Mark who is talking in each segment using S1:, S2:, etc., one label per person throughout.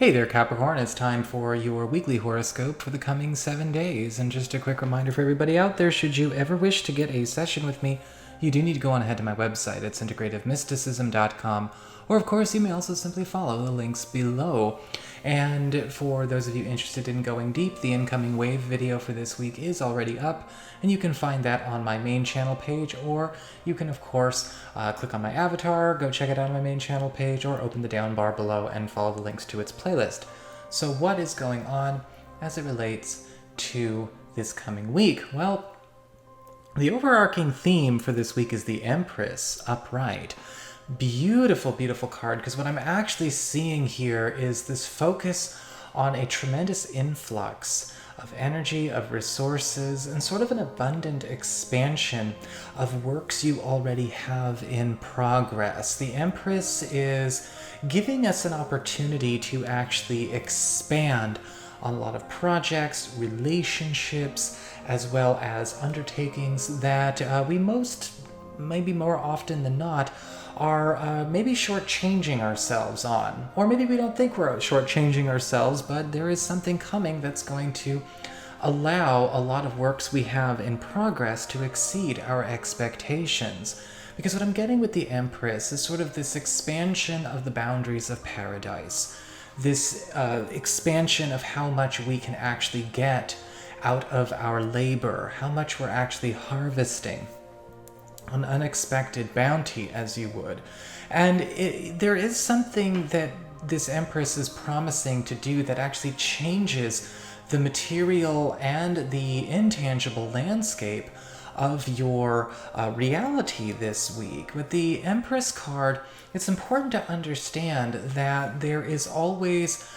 S1: Hey there, Capricorn. It's time for your weekly horoscope for the coming 7 days. And just a quick reminder for everybody out there, should you ever wish to get a session with me, you do need to go on ahead to my website. It's integrativemysticism.com. Or, of course, you may also simply follow the links below. And for those of you interested in going deep, the incoming wave video for this week is already up, and you can find that on my main channel page, or you can, of course, click on my avatar, go check it out on my main channel page, or open the down bar below and follow the links to its playlist. So what is going on as it relates to this coming week? Well, the overarching theme for this week is the Empress upright. Beautiful, beautiful card, because what I'm actually seeing here is this focus on a tremendous influx of energy, of resources, and sort of an abundant expansion of works you already have in progress. The Empress is giving us an opportunity to actually expand on a lot of projects, relationships, as well as undertakings that maybe more often than not, are maybe shortchanging ourselves on. Or maybe we don't think we're shortchanging ourselves, but there is something coming that's going to allow a lot of works we have in progress to exceed our expectations. Because what I'm getting with the Empress is sort of this expansion of the boundaries of paradise. This expansion of how much we can actually get out of our labor, how much we're actually harvesting. An unexpected bounty, as you would. And there is something that this Empress is promising to do that actually changes the material and the intangible landscape of your reality this week. With the Empress card, it's important to understand that there is always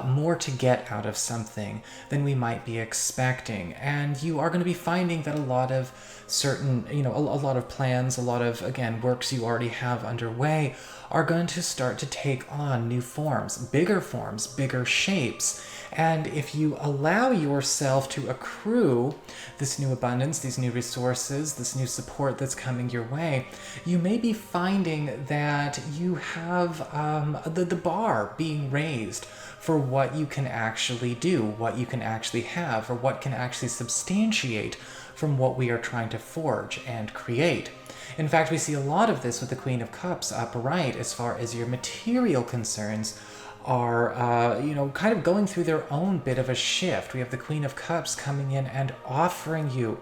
S1: more to get out of something than we might be expecting. And you are going to be finding that a lot of certain, a lot of plans, a lot of, again, works you already have underway are going to start to take on new forms, bigger shapes. And if you allow yourself to accrue this new abundance, these new resources, this new support that's coming your way, you may be finding that you have the bar being raised for what you can actually do, what you can actually have, or what can actually substantiate from what we are trying to forge and create. In fact, we see a lot of this with the Queen of Cups upright as far as your material concerns are, kind of going through their own bit of a shift. We have the Queen of Cups coming in and offering you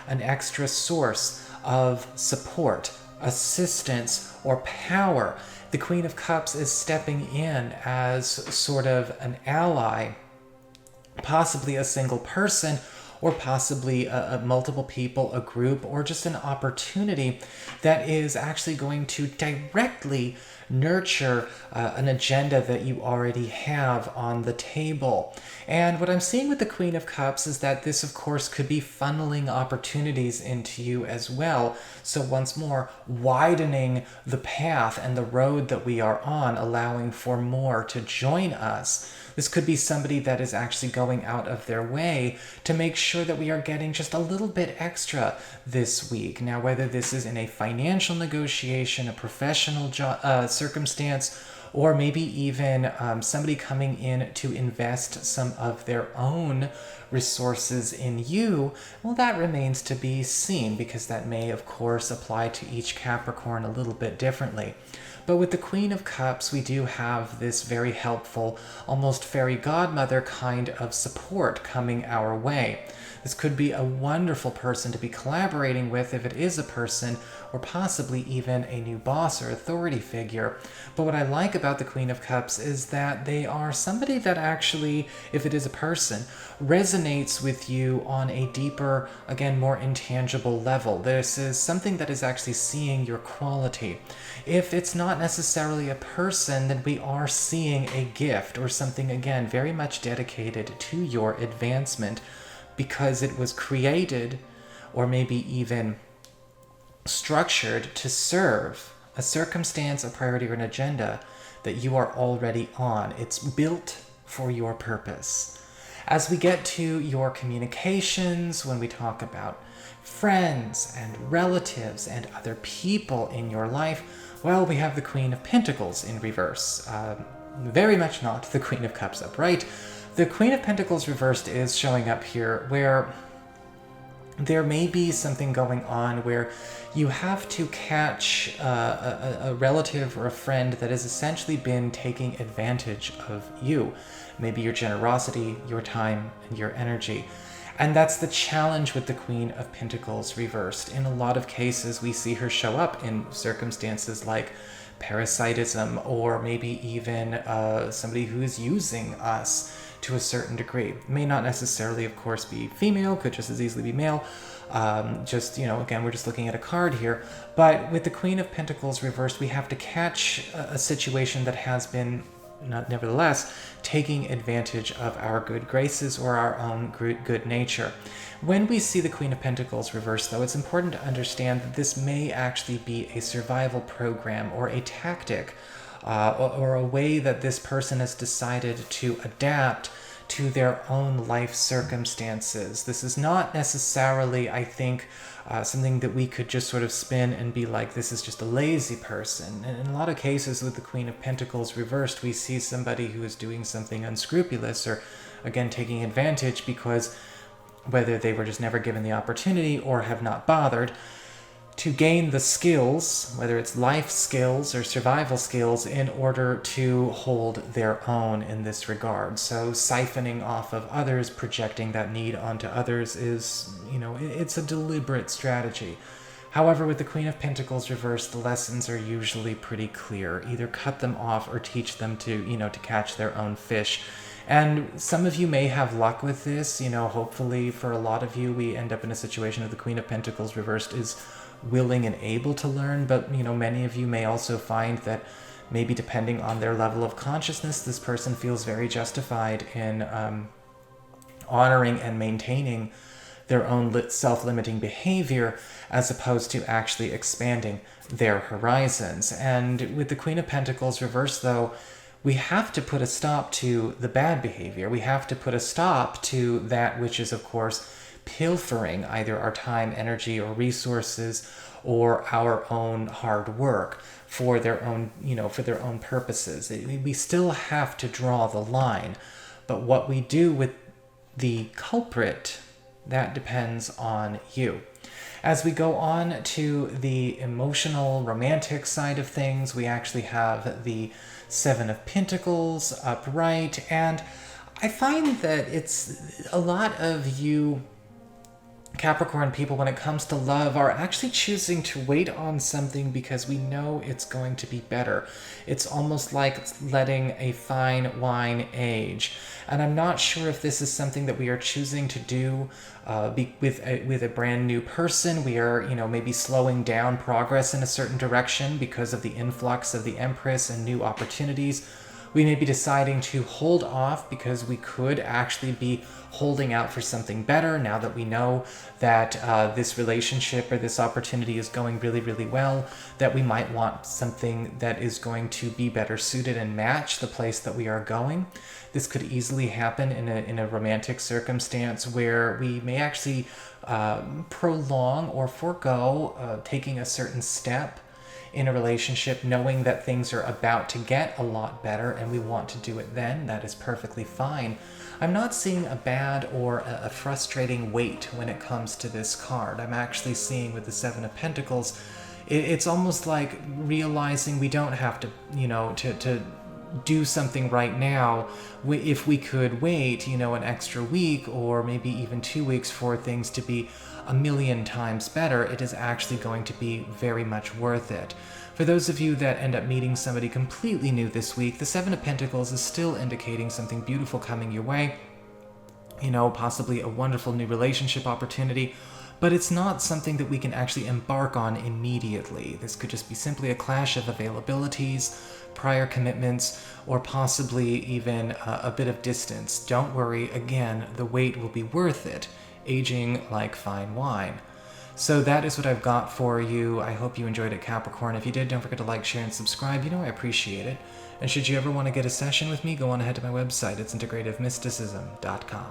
S1: an extra source of support, assistance, or power. The Queen of Cups is stepping in as sort of an ally, possibly a single person, or possibly multiple people, a group, or just an opportunity that is actually going to directly nurture an agenda that you already have on the table. And what I'm seeing with the Queen of Cups is that this, of course, could be funneling opportunities into you as well. So once more, widening the path and the road that we are on, allowing for more to join us. This could be somebody that is actually going out of their way to make sure that we are getting just a little bit extra this week. Now, whether this is in a financial negotiation, a professional circumstance, or maybe even somebody coming in to invest some of their own resources in you, well, that remains to be seen, because that may, of course, apply to each Capricorn a little bit differently. But with the Queen of Cups, we do have this very helpful, almost fairy godmother kind of support coming our way. This could be a wonderful person to be collaborating with if it is a person, or possibly even a new boss or authority figure. But what I like about the Queen of Cups is that they are somebody that actually, if it is a person, resonates with you on a deeper, again, more intangible level. This is something that is actually seeing your quality. If it's not necessarily a person, then we are seeing a gift or something, again, very much dedicated to your advancement, because it was created or maybe even structured to serve a circumstance, a priority, or an agenda that you are already on. It's built for your purpose. As we get to your communications, when we talk about friends and relatives and other people in your life, well, we have the Queen of Pentacles in reverse. Very much not the Queen of Cups upright. The Queen of Pentacles reversed is showing up here where there may be something going on where you have to catch a relative or a friend that has essentially been taking advantage of you. Maybe your generosity, your time, and your energy. And that's the challenge with the Queen of Pentacles reversed. In a lot of cases, we see her show up in circumstances like parasitism, or maybe even somebody who is using us to a certain degree. It may not necessarily, of course, be female, could just as easily be male. Again, we're just looking at a card here. But with the Queen of Pentacles reversed, we have to catch a situation that has been, nevertheless, taking advantage of our good graces or our own good nature. When we see the Queen of Pentacles reversed, though, it's important to understand that this may actually be a survival program or a tactic or a way that this person has decided to adapt to their own life circumstances. This is not necessarily, I think, something that we could just sort of spin and be like, this is just a lazy person. And in a lot of cases with the Queen of Pentacles reversed, we see somebody who is doing something unscrupulous or, again, taking advantage because whether they were just never given the opportunity or have not bothered to gain the skills, whether it's life skills or survival skills, in order to hold their own in this regard. So siphoning off of others, projecting that need onto others is, it's a deliberate strategy. However, with the Queen of Pentacles reversed, the lessons are usually pretty clear. Either cut them off or teach them to, to catch their own fish. And some of you may have luck with this. Hopefully for a lot of you, we end up in a situation of the Queen of Pentacles reversed is willing and able to learn, but many of you may also find that maybe depending on their level of consciousness, this person feels very justified in honoring and maintaining their own self-limiting behavior as opposed to actually expanding their horizons. And with the Queen of Pentacles reversed, though, we have to put a stop to the bad behavior. We have to put a stop to that which is, of course, pilfering either our time, energy, or resources, or our own hard work for their own, for their own purposes. We still have to draw the line, but what we do with the culprit, that depends on you. As we go on to the emotional, romantic side of things, we actually have the Seven of Pentacles upright, and I find that it's a lot of you Capricorn people, when it comes to love, are actually choosing to wait on something because we know it's going to be better. It's almost like letting a fine wine age. And I'm not sure if this is something that we are choosing to do with a brand new person. We are, maybe slowing down progress in a certain direction because of the influx of the Empress and new opportunities. We may be deciding to hold off because we could actually be holding out for something better now that we know that this relationship or this opportunity is going really, really well, that we might want something that is going to be better suited and match the place that we are going. This could easily happen in a romantic circumstance where we may actually prolong or forego taking a certain step in a relationship, knowing that things are about to get a lot better and we want to do it then. That is perfectly fine. I'm not seeing a bad or a frustrating wait when it comes to this card. I'm actually seeing with the Seven of Pentacles, it's almost like realizing we don't have to, to do something right now. If we could wait, an extra week or maybe even 2 weeks for things to be a million times better, it is actually going to be very much worth it. For those of you that end up meeting somebody completely new this week, the Seven of Pentacles is still indicating something beautiful coming your way. Possibly a wonderful new relationship opportunity, but it's not something that we can actually embark on immediately. This could just be simply a clash of availabilities, prior commitments, or possibly even a bit of distance. Don't worry, again, the wait will be worth it, aging like fine wine. So that is what I've got for you. I hope you enjoyed it, Capricorn. If you did, don't forget to like, share, and subscribe. I appreciate it. And should you ever want to get a session with me, go on ahead to my website. It's integrativemysticism.com.